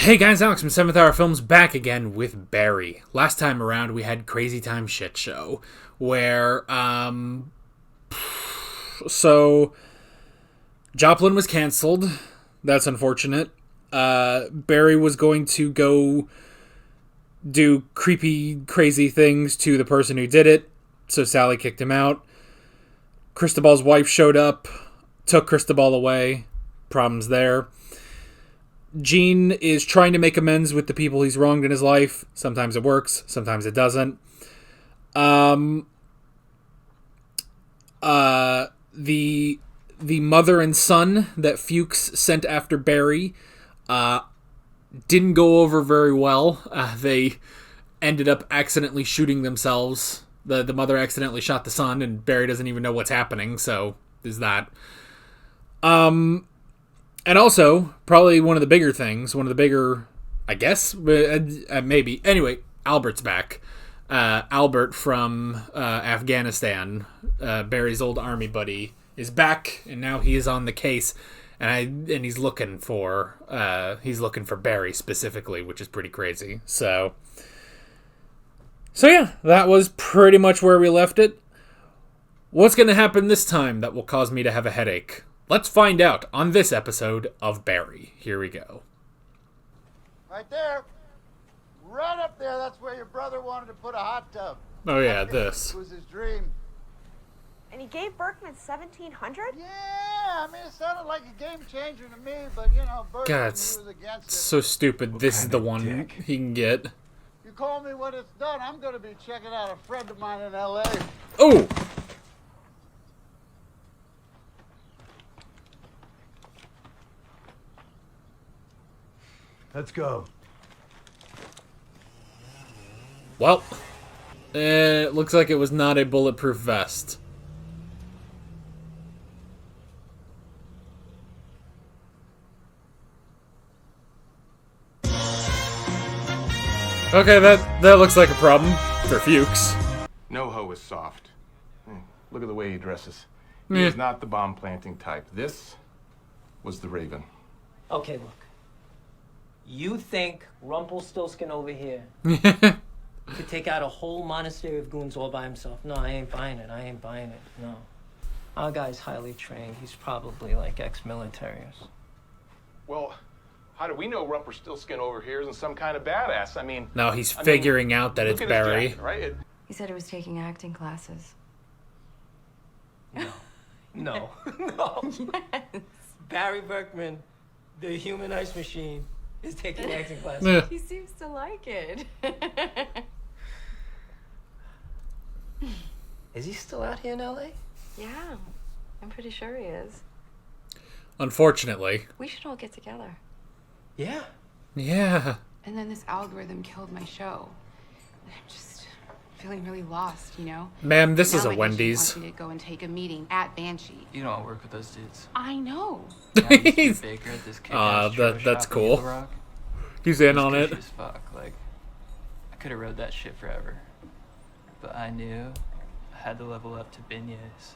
Hey guys, Alex from 7th Hour Films back again with Barry. Last time around we had Crazy Time Shit Show, where, so, Joplin was cancelled. That's unfortunate. Barry was going to go do creepy, crazy things to the person who did it, so Sally kicked him out. Cristobal's wife showed up, took Cristobal away. Problems there. Gene is trying to make amends with the people he's wronged in his life. Sometimes it works, sometimes it doesn't. The mother and son that Fuchs sent after Barry didn't go over very well. They ended up accidentally shooting themselves. The mother accidentally shot the son, and Barry doesn't even know what's happening, so there's that. And also, probably one of the bigger, I guess, maybe. Anyway, Albert's back. Albert from Afghanistan, Barry's old army buddy, is back, and now he is on the case, and he's looking for Barry specifically, which is pretty crazy. So yeah, that was pretty much where we left it. What's going to happen this time that will cause me to have a headache? Let's find out on this episode of Barry. Here we go. Right there. Right up there. That's where your brother wanted to put a hot tub. Oh, yeah, this. It was his dream. And he gave Berkman $1,700? Yeah, I mean, it sounded like a game changer to me, but, you know, Berkman, God, he it's was against it. so stupid. This is the one he can get. You call me when it's done. I'm going to be checking out a friend of mine in L.A. Oh! Let's go. Well, it looks like it was not a bulletproof vest. Okay, that looks like a problem for Fuchs. No-ho is soft. Look at the way he dresses. He is not the bomb-planting type. This was the Raven. Okay, look. You think Rumpelstiltskin over here could take out a whole monastery of goons all by himself? No, I ain't buying it. No. Our guy's highly trained. He's probably like ex-military. Well, how do we know Rumpelstiltskin over here isn't some kind of badass? I mean... No, he's figuring out that it's Barry. Jacket, right? He said he was taking acting classes. No. Yes. Barry Berkman, the human ice machine, is taking acting classes. Yeah. He seems to like it. Is he still out here in L.A.? Yeah, I'm pretty sure he is. Unfortunately. We should all get together. Yeah. Yeah. And then this algorithm killed my show. I'm just feeling really lost, you know? Ma'am, this is Now a my agent Wendy's. wants me to go and take a meeting at Banshee. You don't work with those dudes. I know. I used to be a He's- baker at this kick-ass that's shop in cool. Little Rock. He's in It's on it. cushy as fuck. Like, I could have rode that shit forever. But I knew I had to level up to beignets.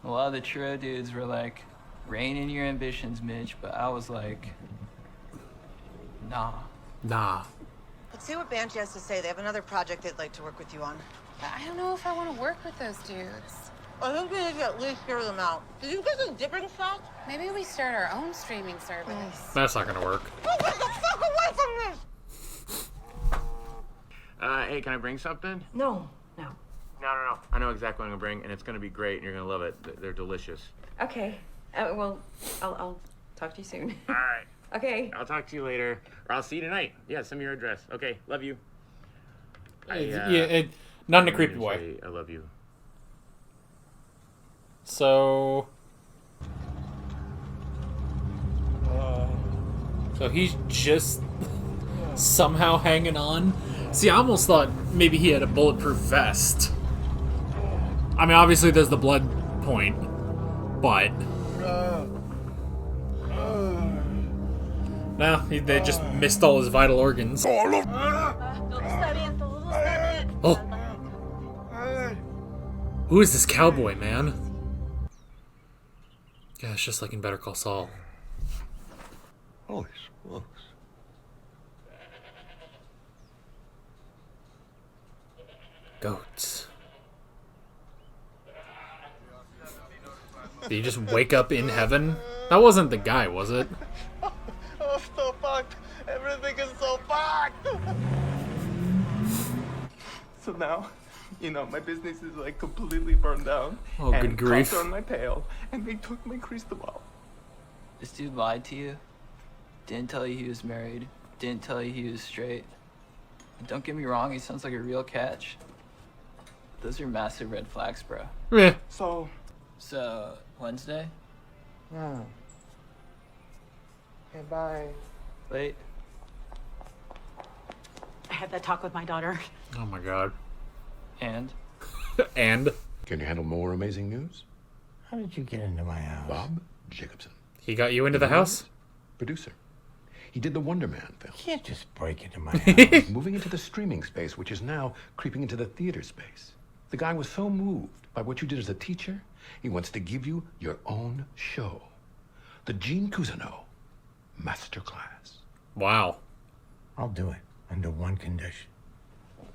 A lot of the churro dudes were like, rein in your ambitions, Mitch. But I was like, nah. Nah. Let's see what Banshee has to say. They have another project they'd like to work with you on. But I don't know if I want to work with those dudes. I think we need to at least hear them out. Did you get some dipping sauce? Maybe we start our own streaming service. That's not gonna work. Oh, get the fuck away from this! Hey, can I bring something? No. No. I know exactly what I'm gonna bring, and it's gonna be great, and you're gonna love it. They're delicious. Okay. Well, I'll talk to you soon. All right. Okay. I'll talk to you later, or I'll see you tonight. Yeah, send me your address. Okay, love you. Not in a creepy way. I love you. So he's just somehow hanging on. See, I almost thought maybe he had a bulletproof vest. I mean, obviously there's the blood point, but no, they just missed all his vital organs. Oh, who is this cowboy, man? Yeah, it's just like in Better Call Saul. Holy smokes. Goats. Did you just wake up in heaven? That wasn't the guy, was it? Oh, so fucked. Everything is so fucked. So now, my business is like completely burned down. Oh, good grief. Cops are on my tail, and they took my crystal. This dude lied to you. Didn't tell you he was married. Didn't tell you he was straight. And don't get me wrong, he sounds like a real catch. Those are massive red flags, bro. Yeah. So, Wednesday? yeah. Okay, bye. Wait. I had that talk with my daughter. Oh my god. And? And? Can you handle more amazing news? How did you get into my house? Bob Jacobson. He got you into the house? Producer. He did the Wonder Man film. You can't just break into my house. Moving into the streaming space, which is now creeping into the theater space. The guy was so moved by what you did as a teacher, he wants to give you your own show. The Gene Cousineau Masterclass. Wow. I'll do it under one condition.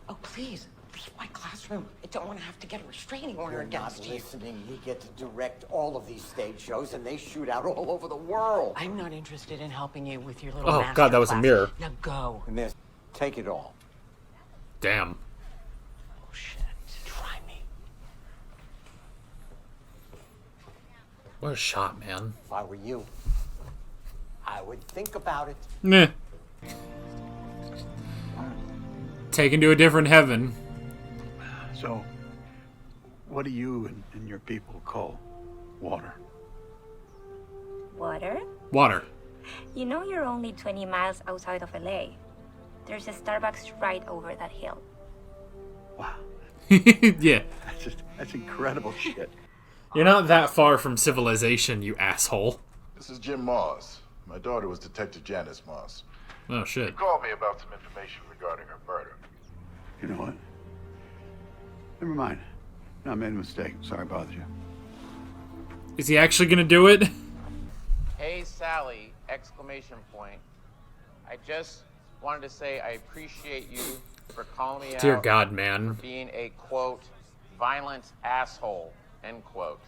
Oh, please. This is my classroom. I don't want to have to get a restraining order You're against not you. listening. You get to direct all of these stage shows, and they shoot out all over the world. I'm not interested in helping you with your little Oh master god, that was a class. mirror. Now go. And this, take it all. Damn. Oh, shit. Try me. What a shot, man. If I were you, I would think about it. Meh. Taken to a different heaven. So, what do you and your people call water? Water? Water. You know you're only 20 miles outside of LA. There's a Starbucks right over that hill. Wow. Yeah. That's incredible shit. You're not that far from civilization, you asshole. This is Jim Moss. My daughter was Detective Janice Moss. Oh, shit. She called me about some information regarding her murder. You know what? Never mind. No, I made a mistake. Sorry I bothered you. Is he actually gonna do it? Hey, Sally! Exclamation point. I just wanted to say I appreciate you for calling me out. Dear God, man. For being a, quote, violent asshole, end quote.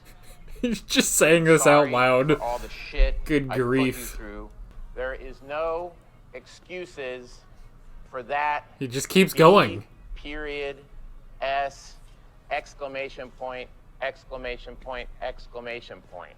He's just saying this out Sorry loud. for all the shit Good I put you grief. through. There is no excuses for that. He just keeps B, going. Period. S. Exclamation point. Exclamation point. Exclamation point.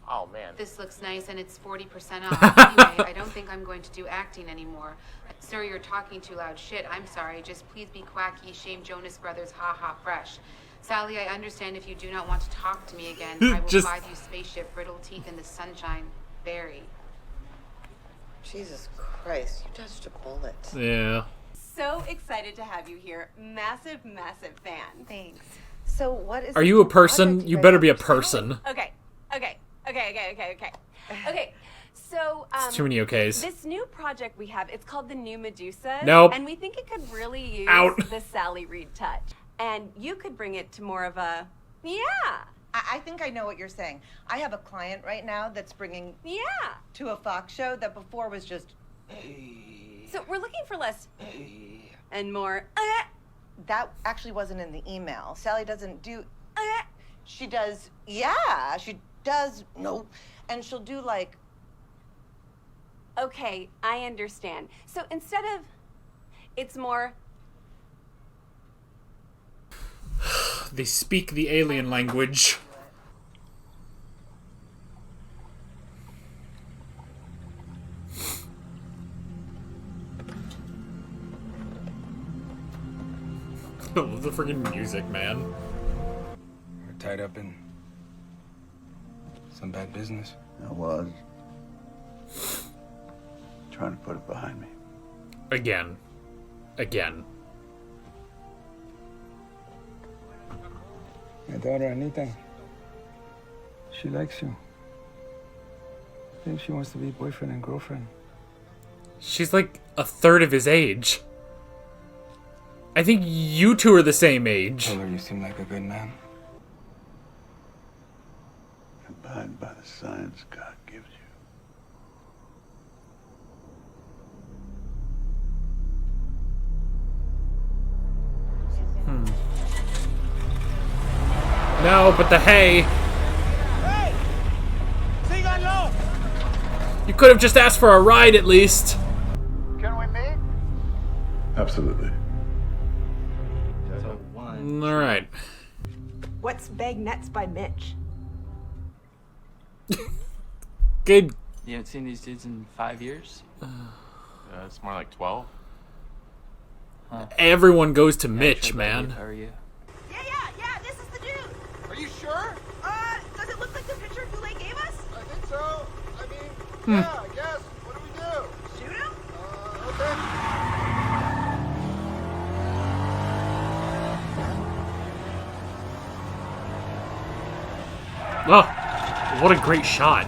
Oh man. This looks nice and it's 40% off. Anyway, I don't think I'm going to do acting anymore. Sir, you're talking too loud. Shit, I'm sorry. Just please be quacky. Shame Jonas Brothers. Ha ha fresh. Sally, I understand if you do not want to talk to me again. I will buy you spaceship, brittle teeth in the sunshine. Barry. Jesus Christ, you touched a bullet. Yeah. So excited to have you here. Massive, massive fan. Thanks. So what is... Are you a person? You better be a person. Okay. So, It's too many okays. This new project we have, it's called The New Medusa. Nope. And we think it could really use Out. the Sally Reed touch. And you could bring it to more of a, yeah. I think I know what you're saying. I have a client right now that's bringing to a Fox show that before was just... So we're looking for less and more. That actually wasn't in the email. Sally doesn't do... She does, yeah. She does, no. And she'll do like... Okay, I understand. So instead of, it's more... They speak the alien language. I love the freaking music, man. We're tied up in some bad business. I was trying to put it behind me. Again. My daughter Anita, she likes you. I think she wants to be boyfriend and girlfriend. She's like a third of his age. I think you two are the same age. Tell her you seem like a good man. Abide by the science God gives you. No, but the hay. Hey! Sing on low! You could have just asked for a ride at least. Can we meet? Absolutely. So one. All right. What's Bag Nets by Mitch? Good. You haven't seen these dudes in 5 years? It's more like 12. Everyone goes to Yeah, Mitch, sure, man. How are you? Yeah, this is the dude. Are you sure? Does it look like the picture Goulet gave us? I think so. I mean, yeah, I guess. What do we do? Shoot him? Okay. Oh, what a great shot.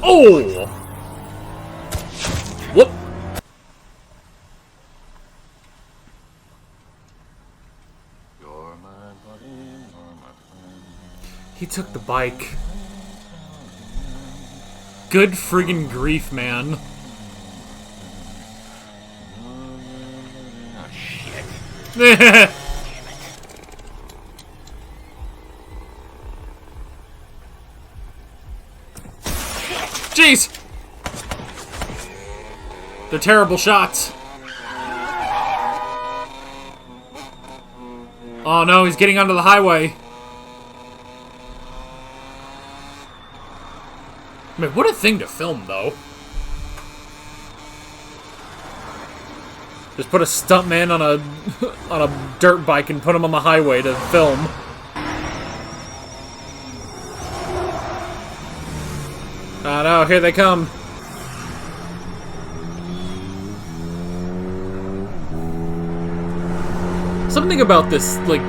Oh! Whoop. He took the bike. Good friggin' grief, man. Oh, shit. Jeez! They're terrible shots. Oh no, he's getting onto the highway. Man, what a thing to film, though. Just put a stuntman on a on a dirt bike and put him on the highway to film. Oh no, here they come. Something about this, like,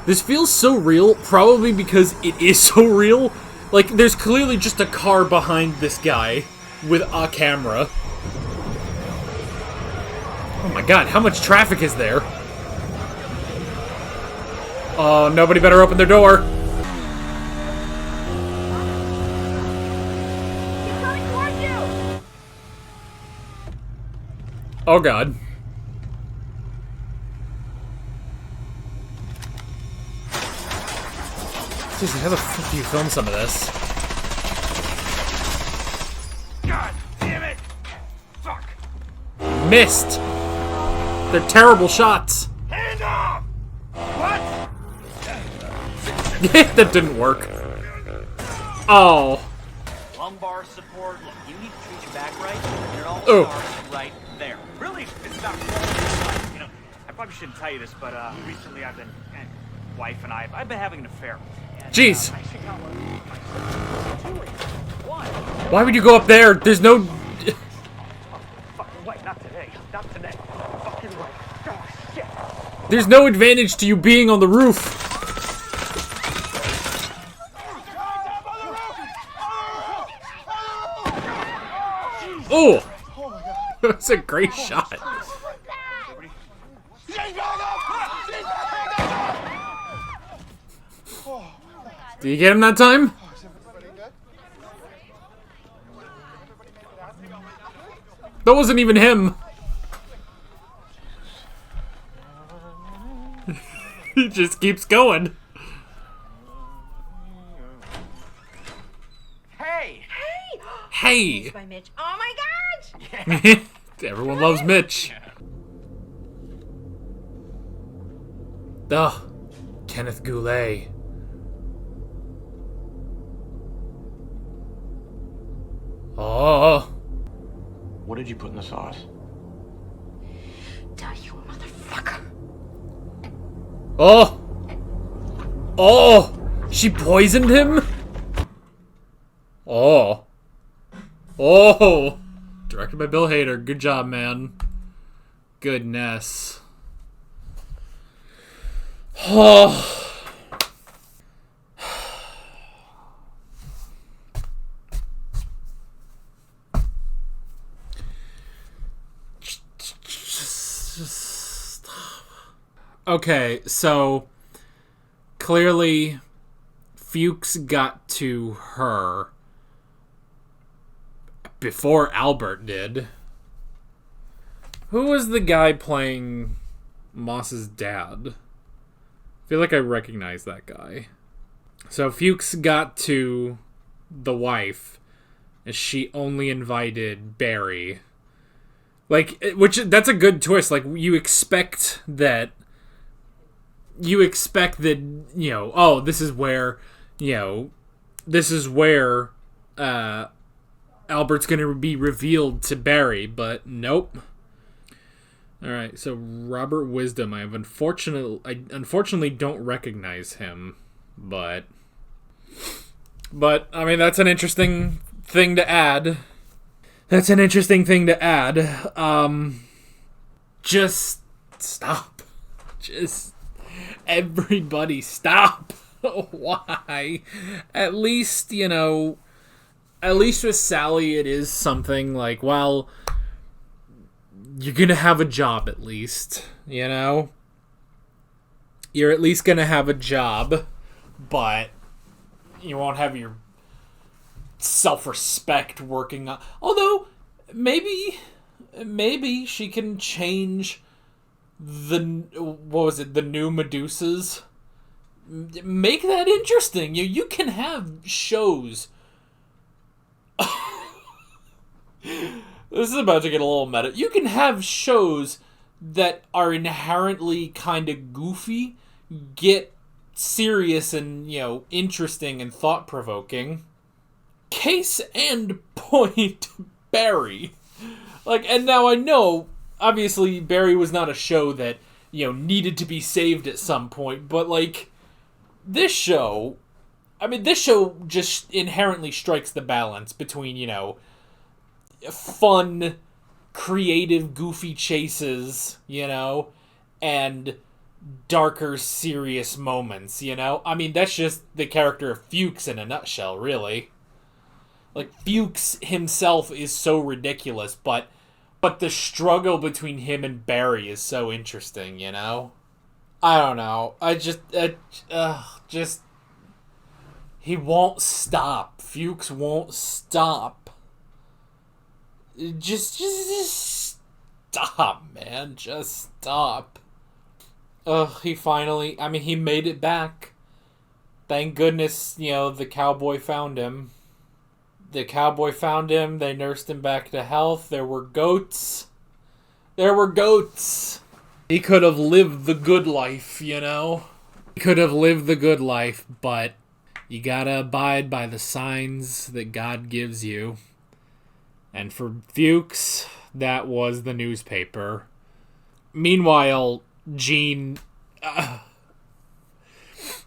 this feels so real, probably because it is so real. Like, there's clearly just a car behind this guy with a camera. Oh my god, how much traffic is there? Oh, nobody better open their door. Oh god. Seriously, how the fuck do you film some of this? God damn it! Fuck! Missed! They're terrible shots! Hand off! What? That didn't work. Oh. Lumbar support. Look, you need to treat your back right, and it all starts right there. Really, it's not wrong. You know, I probably shouldn't tell you this, but recently I've been, wife and I've been having an affair. And, Jeez. I think I'll- Why would you go up there? There's no... Fucking wait, not today. Not today. Fucking wait. Oh, shit. There's no advantage to you being on the roof. Oh! That's a great shot. Did you get him that time? That wasn't even him. He just keeps going. Hey! Hey! By Mitch. Oh my god! Everyone loves Mitch. Ugh. Kenneth Goulet. Oh. What did you put in the sauce? Die, you motherfucker. Oh. Oh. She poisoned him? Oh. Oh. Directed by Bill Hader. Good job, man. Goodness. Oh. Okay, so clearly Fuchs got to her before Albert did. Who was the guy playing Moss's dad. I feel like I recognize that guy. So Fuchs got to the wife, and she only invited Barry. Like, that's a good twist. Like, you expect that, oh, this is where, Albert's gonna be revealed to Barry, but nope. Alright, so Robert Wisdom, I unfortunately don't recognize him, but I mean, that's an interesting thing to add. Just stop. Just everybody stop. Why? At least with Sally, it is something like, well, you're gonna have a job at least, You're at least gonna have a job, but you won't have your self-respect working on. Although, maybe she can change the new Medusas. Make that interesting. You can have shows. This is about to get a little meta. You can have shows that are inherently kind of goofy get serious and, interesting and thought-provoking. Case and point, Barry. And now I know, obviously, Barry was not a show that, needed to be saved at some point, but, this show just inherently strikes the balance between, fun, creative, goofy chases, and darker, serious moments, that's just the character of Fuchs in a nutshell, really. Fuchs himself is so ridiculous, but the struggle between him and Barry is so interesting, I don't know. He won't stop. Fuchs won't stop. Just stop, man. Just stop. He made it back. Thank goodness, the cowboy found him. They nursed him back to health. There were goats. He could have lived the good life, He could have lived the good life, but you gotta abide by the signs that God gives you. And for Fuchs, that was the newspaper. Meanwhile, Gene,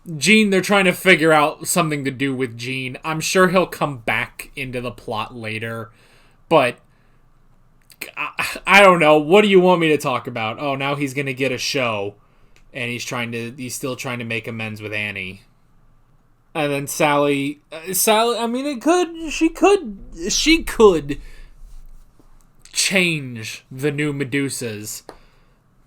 they're trying to figure out something to do with Gene. I'm sure he'll come back into the plot later, but I don't know. What do you want me to talk about? Oh, now he's gonna get a show, and he's still trying to make amends with Annie. And then Sally, I mean, she could change the new Medusas,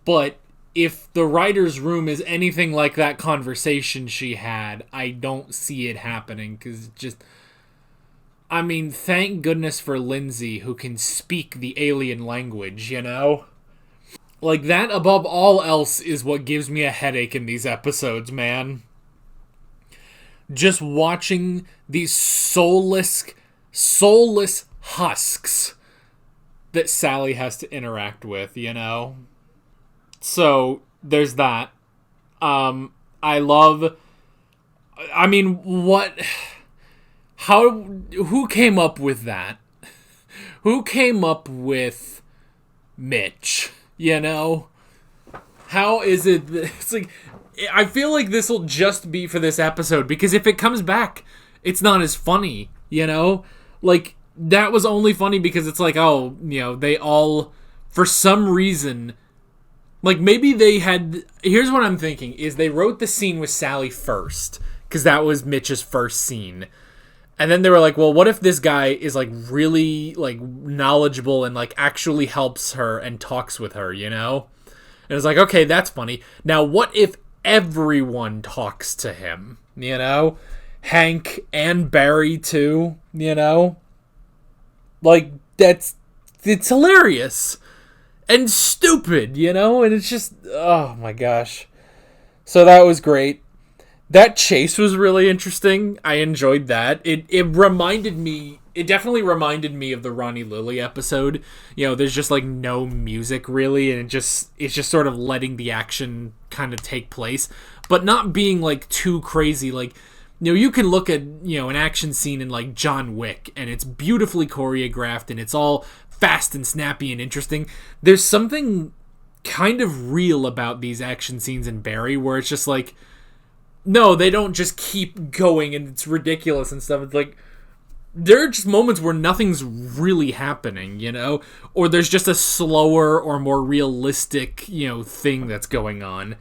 but if the writer's room is anything like that conversation she had, I don't see it happening, because thank goodness for Lindsay, who can speak the alien language, That, above all else, is what gives me a headache in these episodes, man. Just watching these soulless husks that Sally has to interact with, So, there's that. Who came up with that? Who came up with Mitch, How is it, it's I feel like this will just be for this episode, because if it comes back, it's not as funny, That was only funny because it's they all, for some reason, maybe they had, here's what I'm thinking, is they wrote the scene with Sally first, because that was Mitch's first scene. And then they were like, well, what if this guy is, really, knowledgeable and, actually helps her and talks with her, And it's okay, that's funny. Now, what if everyone talks to him, Hank and Barry, too, it's hilarious. and stupid, you know? And it's just, oh my gosh. So that was great. That chase was really interesting. I enjoyed that. It definitely reminded me of the Ronnie Lily episode. You know, there's just like no music really, and it's just sort of letting the action kind of take place, but not being like too crazy. Like, you know, you can look at, you know, an action scene in like John Wick, and it's beautifully choreographed, and it's all fast and snappy and interesting. There's something kind of real about these action scenes in Barry, where it's just like, no, they don't just keep going and it's ridiculous and stuff. It's like, there are just moments where nothing's really happening, you know? Or there's just a slower or more realistic, you know, thing that's going on.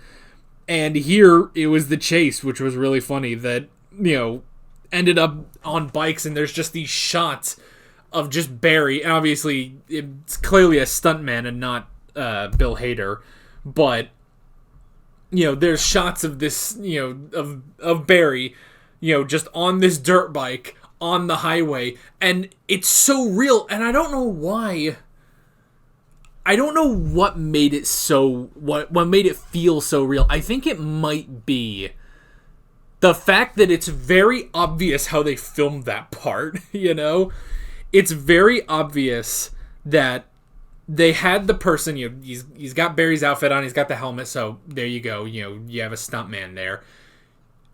And here, it was the chase, which was really funny, that, you know, ended up on bikes, and there's just these shots of just Barry. And obviously, it's clearly a stuntman and not Bill Hader. But, you know, there's shots of this, you know, of Barry, you know, just on this dirt bike on the highway, and it's so real, and I don't know why. I don't know what made it so, what made it feel so real. I think it might be the fact that it's very obvious how they filmed that part, you know? It's very obvious that they had the person, you know, he's got Barry's outfit on, he's got the helmet, so there you go, you know, you have a stuntman there.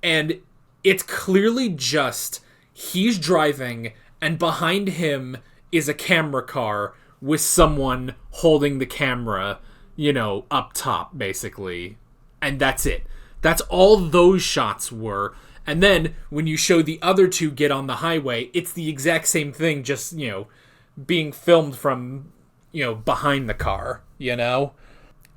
And it's clearly just, he's driving, and behind him is a camera car with someone holding the camera, you know, up top, basically. And that's it. That's all those shots were. And then, when you show the other two get on the highway, it's the exact same thing, just, you know, being filmed from, you know, behind the car, you know?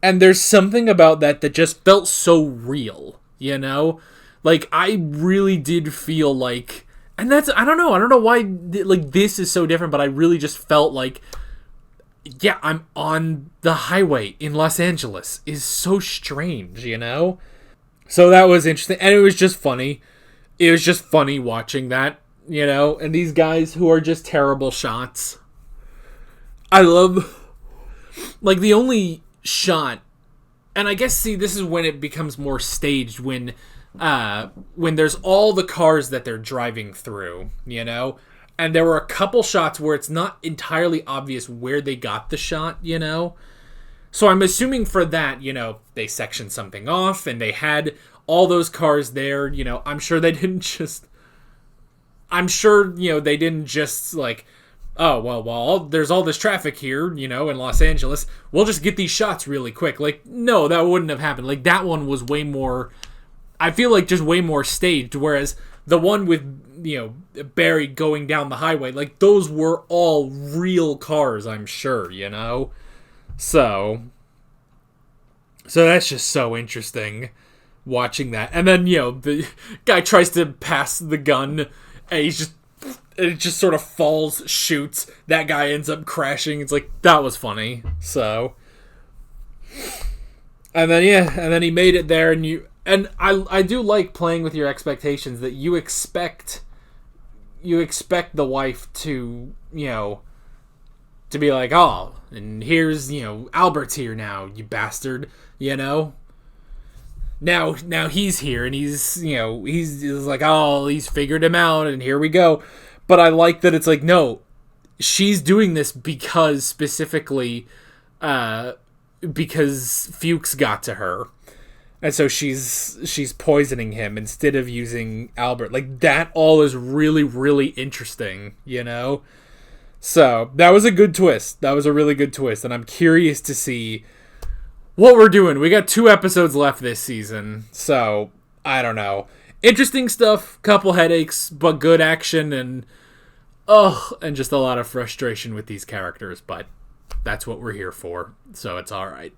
And there's something about that just felt so real, you know? Like, I really did feel like, and that's, I don't know why, like, this is so different, but I really just felt like, yeah, I'm on the highway in Los Angeles. Is so strange, you know? So that was interesting, and it was just funny. It was just funny watching that, you know? And these guys who are just terrible shots. I love, like, the only shot, and I guess, see, this is when it becomes more staged, when there's all the cars that they're driving through, you know? And there were a couple shots where it's not entirely obvious where they got the shot, you know? So I'm assuming for that, you know, they sectioned something off and they had all those cars there, you know. I'm sure, you know, they didn't just like, oh, well, there's all this traffic here, you know, in Los Angeles. We'll just get these shots really quick. Like, no, that wouldn't have happened. Like, that one was way more, I feel like, just way more staged, whereas the one with, you know, Barry going down the highway, like, those were all real cars, I'm sure, you know? So that's just so interesting, watching that. And then, you know, the guy tries to pass the gun, and it just sort of falls, shoots, that guy ends up crashing. It's like, that was funny. So, and then he made it there, and I do like playing with your expectations, that you expect the wife to, you know, to be like, oh, and here's, you know, Albert's here now, you bastard, you know? Now he's here, and he's, you know, he's like, oh, he's figured him out, and here we go. But I like that it's like, no, she's doing this because, specifically, because Fuchs got to her. And so she's poisoning him instead of using Albert. Like, that all is really, really interesting, you know? So, that was a good twist. That was a really good twist. And I'm curious to see what we're doing. We got 2 episodes left this season. So, I don't know. Interesting stuff. Couple headaches, but good action. And just a lot of frustration with these characters. But that's what we're here for. So, it's alright.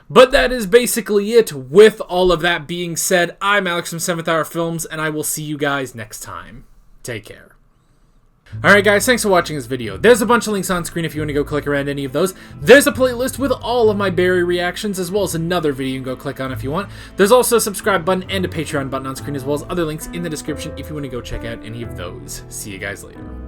But that is basically it. With all of that being said, I'm Alex from 7th Hour Films, and I will see you guys next time. Take care. Alright guys, thanks for watching this video. There's a bunch of links on screen if you want to go click around any of those. There's a playlist with all of my Barry reactions, as well as another video you can go click on if you want. There's also a subscribe button and a Patreon button on screen, as well as other links in the description if you want to go check out any of those. See you guys later.